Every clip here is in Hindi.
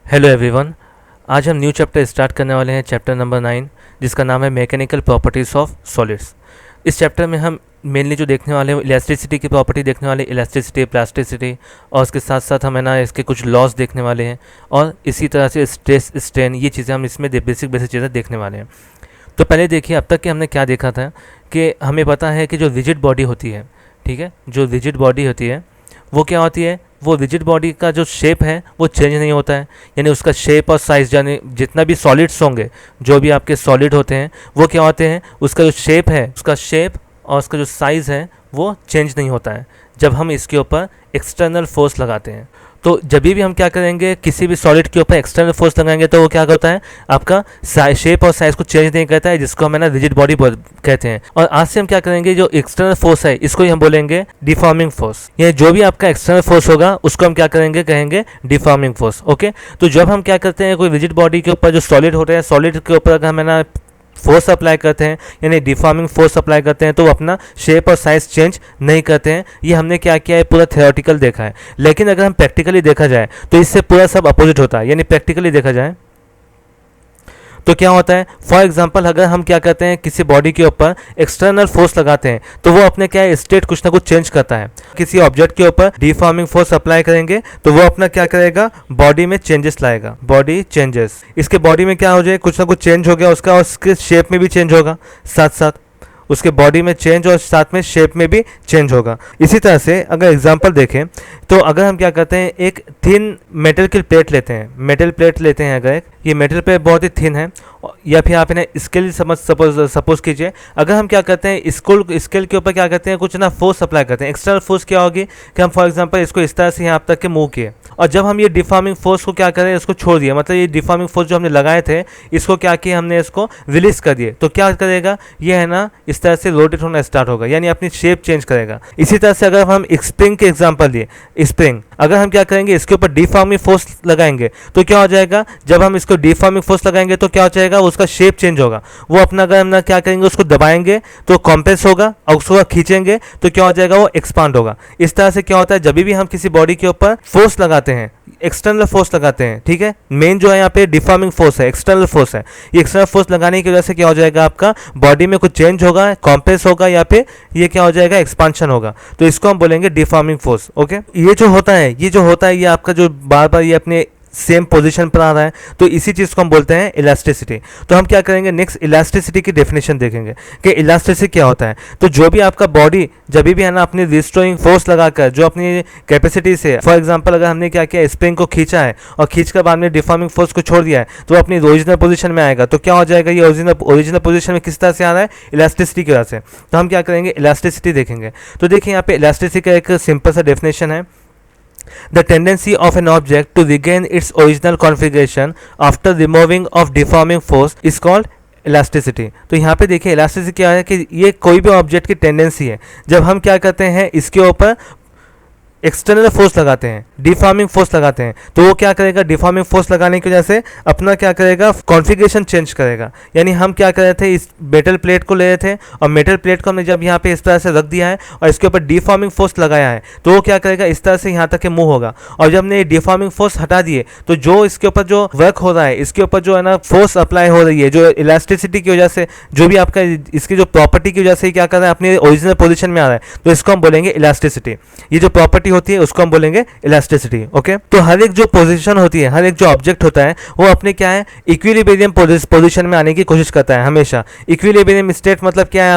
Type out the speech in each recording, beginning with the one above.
Hello everyone. आज हम न्यू चैप्टर स्टार्ट करने वाले हैं, चैप्टर नंबर 9, जिसका नाम है मैकेनिकल प्रॉपर्टीज़ ऑफ सॉलिड्स। इस चैप्टर में हम मेनली जो देखने वाले हैं इलास्टिसिटी की प्रॉपर्टी देखने वाले, इलास्टिसिटी, प्लास्टिसिटी, और उसके साथ साथ हम है ना इसके कुछ लॉस देखने वाले हैं, और इसी तरह से स्ट्रेस, स्ट्रेन, ये चीज़ें हम इसमें बेसिक चीज़ें देखने वाले हैं। तो पहले देखिए अब तक कि हमने क्या देखा था कि हमें पता है कि जो रिजिड बॉडी होती है, ठीक है, जो रिजिड बॉडी होती है वो क्या होती है, वो रिजिड बॉडी का जो शेप है वो चेंज नहीं होता है। यानी उसका शेप और साइज़, यानी जितना भी सॉलिड्स होंगे, जो भी आपके सॉलिड होते हैं वो क्या होते हैं, उसका जो शेप है, उसका शेप और उसका जो साइज़ है वो चेंज नहीं होता है जब हम इसके ऊपर एक्सटर्नल फोर्स लगाते हैं। तो जब भी हम क्या करेंगे, किसी भी सॉलिड के ऊपर एक्सटर्नल फोर्स लगाएंगे तो वो क्या करता है, आपका शेप और साइज को चेंज नहीं करता है, जिसको हम है ना रिजिड बॉडी कहते हैं। और आज से हम क्या करेंगे, जो एक्सटर्नल फोर्स है इसको ही हम बोलेंगे डिफॉर्मिंग फोर्स। ये जो भी आपका एक्सटर्नल फोर्स होगा उसको हम क्या करेंगे, कहेंगे डिफॉर्मिंग फोर्स। ओके, तो जब हम क्या करते हैं, कोई रिजिड बॉडी के ऊपर जो सॉलिड होता है, सॉलिड के ऊपर अगर हम है ना फोर्स अप्लाई करते हैं, यानी डिफॉर्मिंग फोर्स अप्लाई करते हैं, तो वो अपना शेप और साइज चेंज नहीं करते हैं। ये हमने क्या किया है, पूरा थ्योरेटिकल देखा है। लेकिन अगर हम प्रैक्टिकली देखा जाए तो इससे पूरा सब अपोजिट होता है। यानी प्रैक्टिकली देखा जाए तो क्या होता है, फॉर एग्जांपल अगर हम क्या करते हैं, किसी बॉडी के ऊपर एक्सटर्नल फोर्स लगाते हैं तो वो अपने क्या है, स्टेट कुछ ना कुछ चेंज करता है। किसी ऑब्जेक्ट के ऊपर डिफॉर्मिंग फोर्स अप्लाई करेंगे तो वो अपना क्या करेगा, बॉडी में चेंजेस लाएगा, बॉडी चेंजेस। इसके बॉडी में क्या हो जाए, कुछ ना कुछ चेंज हो गया उसका, और उसके शेप में भी चेंज होगा, साथ साथ उसके बॉडी में चेंज और साथ में शेप में भी चेंज होगा। इसी तरह से अगर एग्जांपल देखें तो अगर हम क्या करते हैं, एक थिन मेटल की प्लेट लेते हैं, मेटल प्लेट लेते हैं, अगर ये मेटल प्लेट बहुत ही थिन है, या फिर आप इन्हें स्केल सपोज कीजिए, अगर हम क्या करते हैं, स्केल के ऊपर क्या करते हैं, कुछ ना फोर्स अप्लाई करते हैं। एक्सटर्नल फोर्स क्या होगी कि हम फॉर एग्जांपल इसको इस तरह से यहाँ तक के मूव किए, और जब हम ये डिफॉर्मिंग फोर्स को क्या करें, इसको छोड़ दिया, मतलब ये डिफॉर्मिंग फोर्स जो हमने लगाए थे इसको क्या किया, हमने इसको रिलीज कर दिए, तो क्या करेगा, ये है ना इस तरह से रोटेट होना स्टार्ट होगा, यानी अपनी शेप चेंज करेगा। इसी तरह से अगर हम स्प्रिंग के एग्जांपल दिए, स्प्रिंग अगर हम क्या करेंगे, इसके ऊपर डिफॉर्मिंग फोर्स लगाएंगे तो क्या हो जाएगा, जब हम इसको डिफॉर्मिंग फोर्स लगाएंगे तो क्या हो जाएगा, उसका शेप चेंज होगा। वो अपना अगर हम ना क्या करेंगे, उसको दबाएंगे तो कॉम्प्रेस होगा, और उसको खींचेंगे तो क्या हो जाएगा, वो एक्सपांड होगा। इस तरह से क्या होता है, जब भी हम किसी बॉडी के ऊपर फोर्स लगाते हैं, एक्सटर्नल फोर्स लगाते हैं, ठीक है, मेन जो है यहाँ पे डिफॉर्मिंग फोर्स है, एक्सटर्नल फोर्स है। ये एक्सटर्नल फोर्स लगाने की वजह से क्या हो जाएगा, आपका बॉडी में कुछ चेंज होगा, कॉम्प्रेस होगा, या फिर ये क्या हो जाएगा, एक्सपांशन होगा, तो इसको हम बोलेंगे डिफॉर्मिंग फोर्स। ओके, ये जो होता है ये आपका जो बार बार ये अपने सेम पोजीशन पर आ रहा है, तो इसी चीज़ को हम बोलते हैं इलास्टिसिटी। तो हम क्या करेंगे, नेक्स्ट इलास्टिसिटी की डेफिनेशन देखेंगे कि इलास्टिसिटी क्या होता है। तो जो भी आपका बॉडी जब भी है ना अपनी रिस्टोरिंग फोर्स लगाकर जो अपनी कैपेसिटी से, फॉर एग्जांपल अगर हमने क्या किया, स्प्रिंग को खींचा है और खींचकर बाद में डिफॉर्मिंग फोर्स को छोड़ दिया है, तो अपनी ओरिजिनल पोजीशन में आएगा, तो क्या हो जाएगा, ये ओरिजिनल पोजीशन में किस तरह से आ रहा है, इलास्टिसिटी की वजह से। तो हम क्या करेंगे, इलास्टिसिटी देखेंगे। तो देखिए यहाँ पे इलास्टिसिटी का एक सिंपल सा डेफिनेशन है, the tendency of an object to regain its original configuration after removing of deforming force is called elasticity. तो यहाँ पे देखिए इलास्टिसिटी क्या है कि ये कोई भी ऑब्जेक्ट की टेंडेंसी है, जब हम क्या करते हैं, इसके ऊपर एक्सटर्नल फोर्स लगाते हैं, डिफॉर्मिंग फोर्स लगाते हैं, तो वो क्या करेगा, डिफॉर्मिंग फोर्स लगाने की वजह से अपना क्या करेगा, कॉन्फ़िगरेशन चेंज करेगा। यानी हम क्या कर रहे थे, इस मेटल प्लेट को ले रहे थे और मेटल प्लेट को हमने जब यहाँ पे इस तरह से रख दिया है और इसके ऊपर डिफॉर्मिंग फोर्स लगाया है, तो वो क्या करेगा, इस तरह से यहाँ तक के मूव होगा। और जब हमने डिफॉर्मिंग फोर्स हटा दिए तो जो इसके ऊपर जो वर्क हो रहा है, इसके ऊपर जो है ना फोर्स अप्लाई हो रही है, जो इलास्टिसिटी की वजह से, जो भी आपका इसकी जो प्रॉपर्टी की वजह से क्या कर रहा है, अपनी ओरिजिनल पोजिशन में आ रहा है, तो इसको हम बोलेंगे इलास्टिसिटी। ये जो प्रॉपर्टी होती है उसको हम बोलेंगे इलास्टिसिटी। ओके, तो हर एक जो पोजीशन होती है, हर एक जो ऑब्जेक्ट होता है वो अपने क्या है, इक्विलिब्रियम पोजीशन में आने की कोशिश करता है हमेशा। इक्विलिब्रियम स्टेट मतलब क्या है,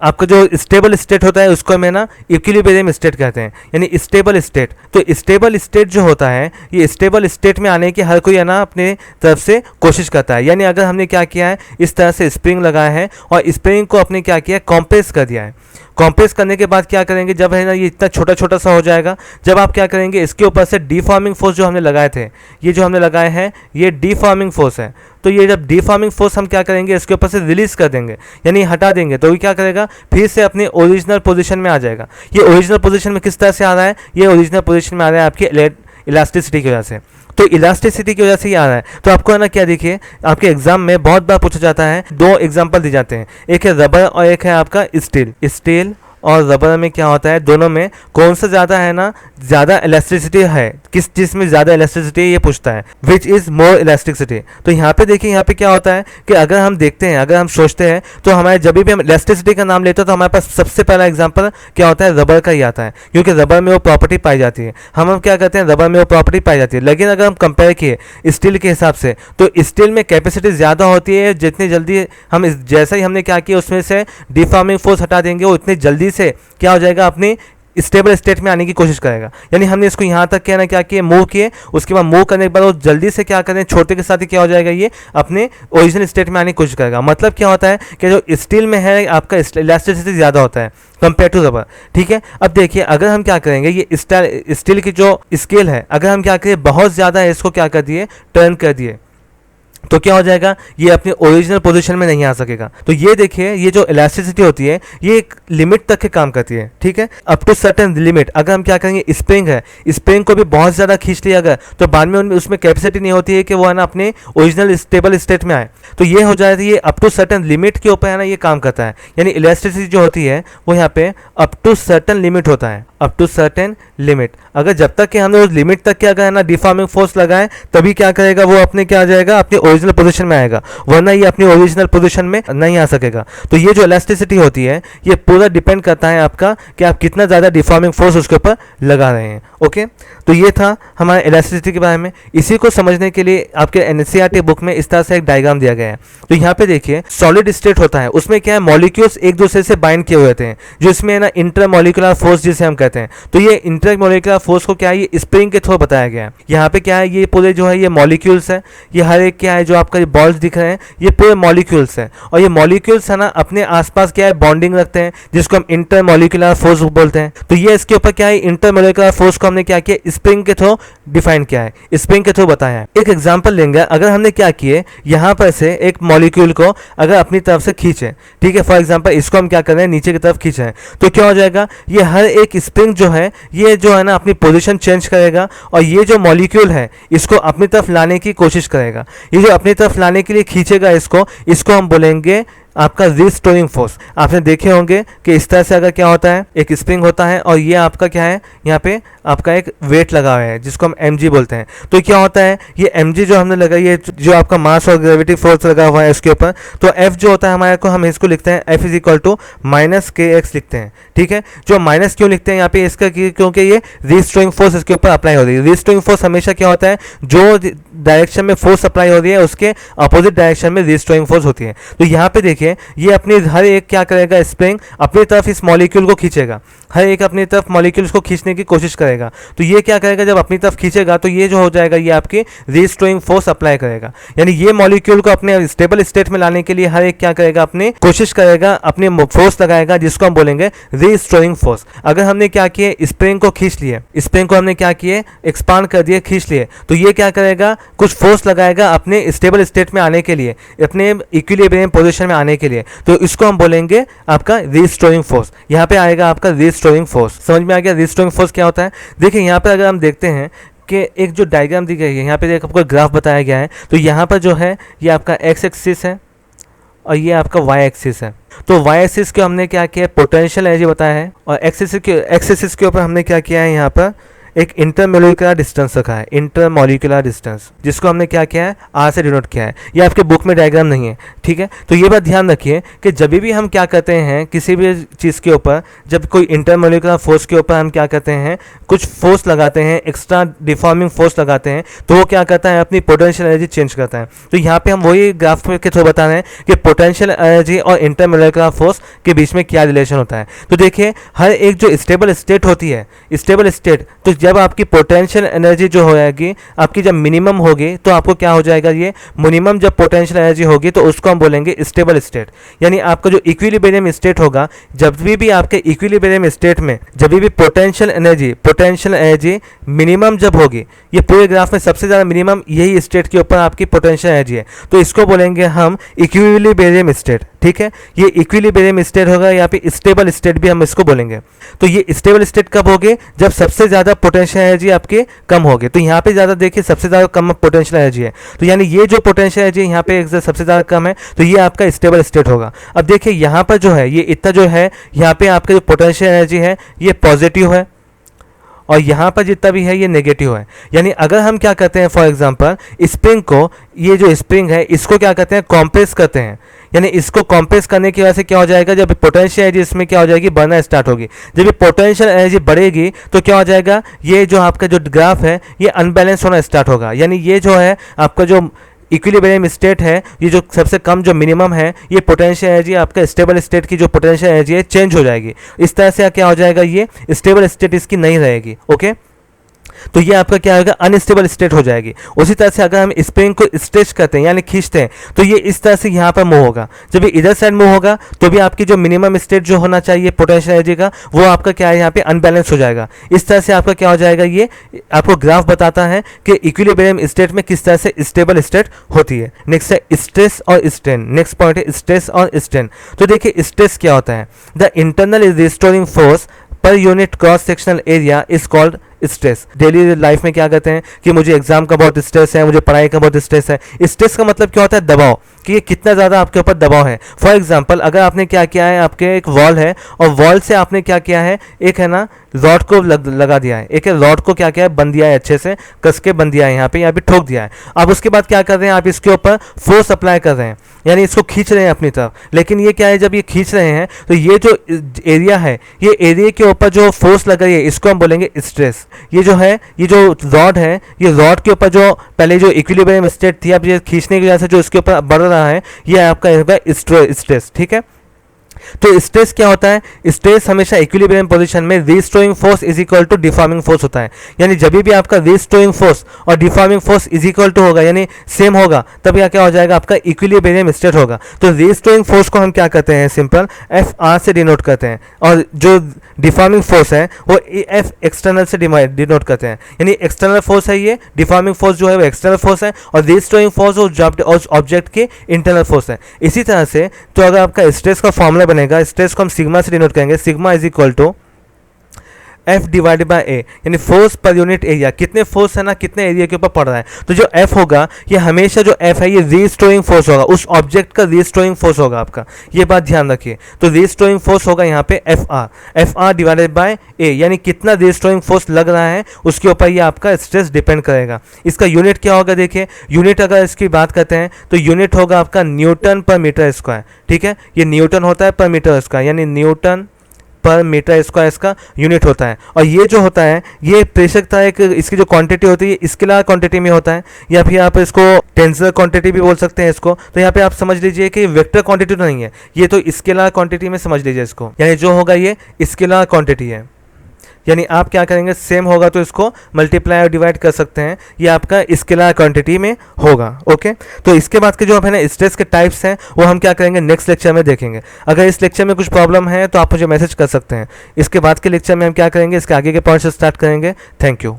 आपका जो स्टेबल स्टेट होता है उसको हम ना इक्विलिब्रियम स्टेट कहते हैं, यानी स्टेबल स्टेट। तो स्टेबल स्टेट जो होता है, ये स्टेबल स्टेट में आने की हर कोई है ना अपने तरफ से कोशिश करता है। यानी अगर हमने क्या किया है, इस तरह से स्प्रिंग लगाया है और स्प्रिंग को अपने क्या किया, कॉम्प्रेस कर दिया है। कॉम्प्रेस करने के बाद क्या करेंगे, जब है ना ये इतना छोटा छोटा सा हो जाएगा, जब आप क्या करेंगे, इसके ऊपर से डिफॉर्मिंग फोर्स जो हमने लगाए थे, ये जो हमने लगाए हैं ये डिफॉर्मिंग फोर्स है, तो ये जब डिफॉर्मिंग फोर्स हम क्या करेंगे, इसके ऊपर से रिलीज कर देंगे, यानी हटा देंगे, तो ये क्या करेगा, फिर से अपने ओरिजिनल पोजीशन में आ जाएगा। ये ओरिजिनल पोजीशन में किस तरह से आ रहा है, ये ओरिजिनल पोजीशन में आ रहा है आपकी इलास्टिसिटी की वजह से। तो इलास्टिसिटी की वजह से ये आ रहा है। तो आपको है ना क्या, देखिए आपके एग्जाम में बहुत बार पूछा जाता है, दो एग्जाम्पल दिए जाते हैं, एक है रबर और एक है आपका स्टील। स्टील और रबर में क्या होता है, दोनों में कौन सा ज़्यादा है ना, ज़्यादा इलास्टिसिटी है, किस चीज़ में ज़्यादा इलास्टिसिटी है ये पूछता है, विच इज़ मोर इलास्टिसिटी। तो यहाँ पे देखिए, यहाँ पे क्या होता है कि अगर हम देखते हैं, अगर हम सोचते हैं तो हमारे जब भी हम इलास्टिसिटी का नाम लेते हैं तो हमारे पास सबसे पहला एग्जाम्पल क्या होता है, रबर का ही आता है, क्योंकि रबर में वो प्रॉपर्टी पाई जाती है। हम क्या करते हैं, रबर में वो प्रॉपर्टी पाई जाती है। लेकिन अगर हम कंपेयर किए स्टील के हिसाब से तो स्टील में कैपेसिटी ज़्यादा होती है, जितनी जल्दी हम जैसा ही हमने क्या किया उसमें से डिफॉर्मिंग फोर्स हटा देंगे, वो इतनी जल्दी से क्या हो जाएगा, अपनी स्टेबल स्टेट में आने की कोशिश करेगा। यानी हमने इसको यहाँ तक क्या ना क्या किए, मूव किए, उसके बाद मूव करने के बाद वो जल्दी से क्या करें, छोटे के साथ ही क्या हो जाएगा, ये अपने ओरिजिनल स्टेट में आने की कोशिश करेगा। मतलब क्या होता है कि जो स्टील में है आपका इलास्टिसिटी ज़्यादा होता है कंपेयर टू रबर। ठीक है, अब देखिए अगर हम क्या करेंगे, ये स्टील की जो स्केल है, अगर हम क्या करें, बहुत ज़्यादा इसको क्या कर दिए, टर्न कर दिए, तो क्या हो जाएगा, ये अपने ओरिजिनल पोजीशन में नहीं आ सकेगा। तो ये देखिए, ये जो इलास्टिसिटी होती है ये एक लिमिट तक के काम करती है। ठीक है, अप टू सर्टेन लिमिट। अगर हम क्या करेंगे, स्प्रिंग है, स्प्रिंग को भी बहुत ज़्यादा खींच लिया अगर, तो बाद में उसमें कैपेसिटी नहीं होती है कि वो है ना अपने ओरिजिनल स्टेबल स्टेट में आए। तो ये हो जाती है अप टू सर्टेन लिमिट के ऊपर है ना ये काम करता है। यानी इलास्टिसिटी जो होती है वो यहाँ पे अप टू सर्टेन लिमिट होता है, अप टू सर्टेन लिमिट। अगर जब तक कि हमने उस लिमिट तक क्या है ना डिफॉर्मिंग फोर्स लगाए, तभी क्या करेगा, वो अपने क्या आ जाएगा, अपने ओरिजिनल पोजीशन में आएगा, वरना ये अपनी ओरिजिनल पोजीशन में नहीं आ सकेगा। तो ये जो इलास्टिसिटी होती है ये पूरा डिपेंड करता है आपका कि आप कितना ज़्यादा डिफॉर्मिंग फोर्स उसके ऊपर लगा रहे हैं। ओके, तो ये था हमारे इलास्टिसिटी के बारे में। इसी को समझने के लिए आपके एनसीईआरटी बुक में इस तरह से एक डायग्राम दिया गया है। तो यहाँ पे देखिए, सॉलिड स्टेट होता है, उसमें क्या है, मॉलिक्यूल्स एक दूसरे से बाइंड किए हुए होते हैं, जो इसमें है ना इंटरमॉलिक्यूलर फोर्स जिसे हम कहते हैं। तो ये इंटरमॉलिक्यूलर फोर्स को क्या है, ये स्प्रिंग के थ्रू बताया गया है। यहाँ पे क्या है, ये पूरे जो है ये मॉलिक्यूल्स है, ये हर एक क्या है, जो आपका बॉल्स दिख रहे हैं ये पूरे मॉलिक्यूल्स हैं, और ये मॉलिक्यूल्स है ना अपने आसपास क्या है, बॉन्डिंग रखते हैं, जिसको हम इंटरमॉलिक्यूलर फोर्स बोलते हैं। तो ये इसके ऊपर क्या है, इंटरमॉलिक्यूलर फोर्स को हमने क्या किया, स्प्रिंग के थ्रू डिफाइन किया है, स्प्रिंग के थ्रू बताया है। एक एग्जांपल लेंगे, अगर हमने क्या किए, यहाँ पर से एक मॉलिक्यूल को अगर अपनी तरफ से खींचे, ठीक है, फॉर एग्जांपल इसको हम क्या कर रहे हैं, नीचे की तरफ खींच रहे हैं, तो क्या हो जाएगा, ये हर एक स्प्रिंग जो है ये जो है ना अपनी पोजीशन चेंज करेगा, और ये जो मॉलिक्यूल है इसको अपनी तरफ लाने की कोशिश करेगा। ये जो अपनी तरफ लाने के लिए खींचेगा इसको हम बोलेंगे आपका रिस्टोरिंग फोर्स। आपने देखे होंगे कि इस तरह से अगर क्या होता है, एक स्प्रिंग होता है और ये आपका क्या है, यहाँ पे आपका एक वेट लगा हुआ है जिसको हम mg बोलते हैं। तो क्या होता है, ये mg जो हमने लगाई है, जो आपका मास और ग्रेविटी फोर्स लगा हुआ है उसके ऊपर, तो f जो होता है हमारे को, हम इसको लिखते हैं f is equal to minus kx लिखते हैं। ठीक है, जो माइनस क्यों लिखते हैं यहाँ पे, इसका क्योंकि ये रिस्टोरिंग फोर्स इसके ऊपर अप्लाई हो रही है। रिस्टोरिंग फोर्स हमेशा क्या होता है, जो डायरेक्शन में फोर्स अप्लाई हो रही है उसके अपोजिट डायरेक्शन में रिस्टोरिंग फोर्स होती है। तो यहाँ पे देखिए, ये अपनी हर एक क्या करेगा, स्प्रिंग अपनी तरफ इस मॉलिक्यूल को खींचेगा, हर एक अपनी तरफ मॉलिक्यूल्स को खींचने की कोशिश करेगा। तो ये क्या करेगा, जब अपनी तरफ खींचेगा तो ये जो हो जाएगा, ये आपकी रिस्टोरिंग फोर्स अप्लाई करेगा। यानी ये मॉलिक्यूल को अपने स्टेबल स्टेट में लाने के लिए हर एक क्या करेगा, अपनी कोशिश करेगा, अपने फोर्स लगाएगा, जिसको हम बोलेंगे रिस्टोरिंग फोर्स। अगर हमने क्या किए, स्प्रिंग को खींच लिए, स्प्रिंग को हमने क्या किए, एक्सपांड कर दिए, खींच लिए, तो ये क्या करेगा, कुछ फोर्स लगाएगा अपने स्टेबल स्टेट में आने के लिए, अपने इक्विलिब्रियम पोजीशन में आने के लिए। तो इसको हम बोलेंगे आपका रिस्टोरिंग फोर्स। यहाँ पे आएगा आपका रिस्टोरिंग फोर्स। समझ में आ गया रिस्टोरिंग फोर्स क्या होता है। देखिए यहाँ पे अगर हम देखते हैं कि एक जो डायग्राम दी गई है, यहाँ पे आपको ग्राफ बताया गया है, तो यहाँ पर जो है ये आपका एक्स एक्सिस है और ये आपका वाई एक्सिस है। तो वाई एक्सिस को हमने क्या किया, पोटेंशियल एनर्जी बताया है, और एक्सिस के ऊपर हमने क्या किया है, यहाँ पर एक इंटरमोलिकुलर डिस्टेंस रखा है, इंटरमोलिकुलर डिस्टेंस, जिसको हमने क्या किया है, आर से डिनोट किया है। ये आपके बुक में डायग्राम नहीं है, ठीक है। तो ये बात ध्यान रखिए कि जब भी हम क्या करते हैं किसी भी चीज़ के ऊपर, जब कोई इंटरमोलिकुलर फोर्स के ऊपर हम क्या करते हैं, कुछ फोर्स लगाते हैं, एक्स्ट्रा डिफॉर्मिंग फोर्स लगाते हैं, तो वो क्या करता है, अपनी पोटेंशियल एनर्जी चेंज करता है। तो यहाँ पे हम वही ग्राफ के थ्रू बता रहे हैं कि पोटेंशियल एनर्जी और इंटरमोलिकुलर फोर्स के बीच में क्या रिलेशन होता है। तो देखिए हर एक जो स्टेबल स्टेट होती है, स्टेबल स्टेट, तो जब आपकी पोटेंशियल एनर्जी जो हो जाएगी आपकी जब मिनिमम होगी, तो आपको क्या हो जाएगा, ये मिनिमम जब पोटेंशियल एनर्जी होगी तो उसको हम बोलेंगे स्टेबल स्टेट। यानी आपका जो इक्विलिब्रियम स्टेट होगा, जब भी आपके इक्विलिब्रियम स्टेट में जब भी पोटेंशियल पोटेंशियल एनर्जी मिनिमम जब होगी, ये पूरे ग्राफ में सबसे ज़्यादा मिनिमम यही स्टेट के ऊपर आपकी पोटेंशियल एनर्जी है, तो इसको बोलेंगे हम इक्विलिब्रियम स्टेट। ठीक है, ये इक्विलिब्रियम स्टेट होगा, यहाँ पे स्टेबल स्टेट भी हम इसको बोलेंगे। तो ये स्टेबल स्टेट कब होगी, जब सबसे ज़्यादा पोटेंशियल एनर्जी आपके कम होगी। तो यहाँ पे ज़्यादा देखिए सबसे ज़्यादा कम पोटेंशियल एनर्जी है, तो यानी ये जो पोटेंशियल एनर्जी यहाँ पे सबसे ज़्यादा कम है, तो ये आपका स्टेबल स्टेट होगा। अब देखिए यहाँ पर जो है ये इतना जो है, यहाँ पे आपका जो पोटेंशियल एनर्जी है ये पॉजिटिव है, और यहाँ पर जितना भी है ये नेगेटिव है। यानी अगर हम क्या करते हैं, फॉर एग्जांपल स्प्रिंग को, ये जो स्प्रिंग है इसको क्या करते हैं, कॉम्प्रेस करते हैं। यानी इसको कॉम्प्रेस करने की वजह से क्या हो जाएगा, जब पोटेंशियल एनर्जी इसमें क्या हो जाएगी, बढ़ना स्टार्ट होगी। जब ये पोटेंशियल एनर्जी बढ़ेगी तो क्या हो जाएगा, ये जो आपका जो ग्राफ है ये अनबैलेंस होना स्टार्ट होगा। यानी ये जो है आपका जो इक्विलिब्रियम स्टेट है, ये जो सबसे कम जो मिनिमम है, ये पोटेंशियल एनर्जी आपका स्टेबल स्टेट की जो पोटेंशियल एनर्जी है चेंज हो जाएगी। इस तरह से क्या हो जाएगा, ये स्टेबल स्टेट इसकी नहीं रहेगी। ओके, तो ये आपका क्या होगा, अनस्टेबल स्टेट हो जाएगी। उसी तरह से अगर हम स्प्रिंग को स्ट्रेच करते हैं यानी खींचते हैं, तो ये इस तरह से यहाँ पर मूव होगा। जब ये इधर साइड मूव होगा तो भी आपकी जो मिनिमम स्टेट जो होना चाहिए पोटेंशियल एनर्जी का, वो आपका क्या है, यहाँ पे अनबैलेंस हो जाएगा। इस तरह से आपका क्या हो जाएगा, ये आपको ग्राफ बताता है कि इक्विलिब्रियम स्टेट में किस तरह से स्टेबल स्टेट होती है। नेक्स्ट है स्ट्रेस और स्ट्रेन। नेक्स्ट पॉइंट है स्ट्रेस और स्ट्रेन। तो देखिए स्ट्रेस क्या होता है, the internal restoring force per unit cross sectional area is called stress. Daily life में क्या कहते हैं कि मुझे एग्जाम का बहुत स्ट्रेस है, मुझे पढ़ाई का बहुत स्ट्रेस है। स्ट्रेस का मतलब क्या होता है, दबाव, कि ये कितना ज़्यादा आपके ऊपर दबाव है। फॉर एग्जांपल अगर आपने क्या किया है, आपके एक वॉल है और वॉल से आपने क्या किया है, एक है ना रॉड को लगा दिया है, एक रॉड को क्या किया है, बंद दिया है, अच्छे से कस के बंद दिया है, यहाँ पे ठोक दिया है। अब उसके बाद क्या कर रहे हैं, आप इसके ऊपर फोर्स अप्लाई कर रहे हैं, यानी इसको खींच रहे हैं अपनी तरफ। लेकिन ये क्या है, जब ये खींच रहे हैं तो ये जो एरिया है, ये एरिया के ऊपर जो फोर्स लग रही है इसको हम बोलेंगे स्ट्रेस। ये जो है, ये जो रॉड है, ये रॉड के ऊपर जो पहले जो इक्विलिब्रियम स्टेट थी, अब ये खींचने की वजह से जो इसके ऊपर बढ़ रहा है, ये आपका होगा स्ट्रेस। ठीक है, तो स्ट्रेस क्या होता है, स्ट्रेस हमेशा इक्विलिब्रियम पोजीशन में restoring force is equal to deforming force होता है। यानी जब भी आपका रिस्टोरिंग फोर्स और deforming force is equal to होगा, यानी सेम होगा, तब क्या हो जाएगा, आपका इक्विलिब्रियम स्टेट होगा। तो रिस्टोरिंग फोर्स को हम क्या करते हैं, सिंपल एफ आर से डिनोट करते हैं, और जो डिफॉर्मिंग फोर्स है वो एफ एक्सटर्नल से डिनोट करते हैं। यानी एक्सटर्नल फोर्स है ये, डिफॉर्मिंग फोर्स जो है वो एक्सटर्नल फोर्स है, और रिस्टोरिंग फोर्स ऑब्जेक्ट के इंटरनल फोर्स है। इसी तरह से तो अगर आपका स्ट्रेस का फॉर्मूला बनेगा, स्ट्रेस को हम सिग्मा से डिनोट करेंगे, sigma is equal to F divided by a, यानी फोर्स पर यूनिट एरिया, कितने फोर्स है ना, कितने एरिया के ऊपर पड़ रहा है। तो जो F होगा, ये हमेशा जो F है ये रिस्टोरिंग फोर्स होगा, उस ऑब्जेक्ट का रिस्टोरिंग फोर्स होगा आपका, ये बात ध्यान रखिए। तो रिस्टोरिंग फोर्स होगा यहाँ पे F R divided by a, यानी कितना रिस्टोरिंग फोर्स लग रहा है उसके ऊपर ये आपका स्ट्रेस डिपेंड करेगा। इसका यूनिट क्या होगा, देखिए यूनिट अगर इसकी बात करते हैं तो यूनिट होगा आपका न्यूटन पर मीटर स्क्वायर। ठीक है, ये न्यूटन होता है पर मीटर स्क्वायर, यानी न्यूटन पर मीटर स्क्वायर इसका यूनिट होता है। और ये जो होता है, ये प्रेशर का एक इसकी जो क्वांटिटी होती है स्केलर क्वांटिटी में होता है, या फिर आप इसको टेंसर क्वांटिटी भी बोल सकते हैं इसको। तो यहाँ पे आप समझ लीजिए कि वेक्टर क्वांटिटी तो नहीं है, ये तो स्केलर क्वांटिटी में समझ लीजिए इसको, यानी जो होगा ये स्केलर क्वांटिटी है। यानी आप क्या करेंगे, सेम होगा तो इसको मल्टीप्लाई और डिवाइड कर सकते हैं, ये आपका स्केलर क्वांटिटी में होगा। ओके, तो इसके बाद के जो है ना स्ट्रेस के टाइप्स हैं वो हम क्या करेंगे, नेक्स्ट लेक्चर में देखेंगे। अगर इस लेक्चर में कुछ प्रॉब्लम है तो आप मुझे मैसेज कर सकते हैं। इसके बाद के लेक्चर में हम क्या करेंगे, इसके आगे के पॉइंट से स्टार्ट करेंगे। Thank you.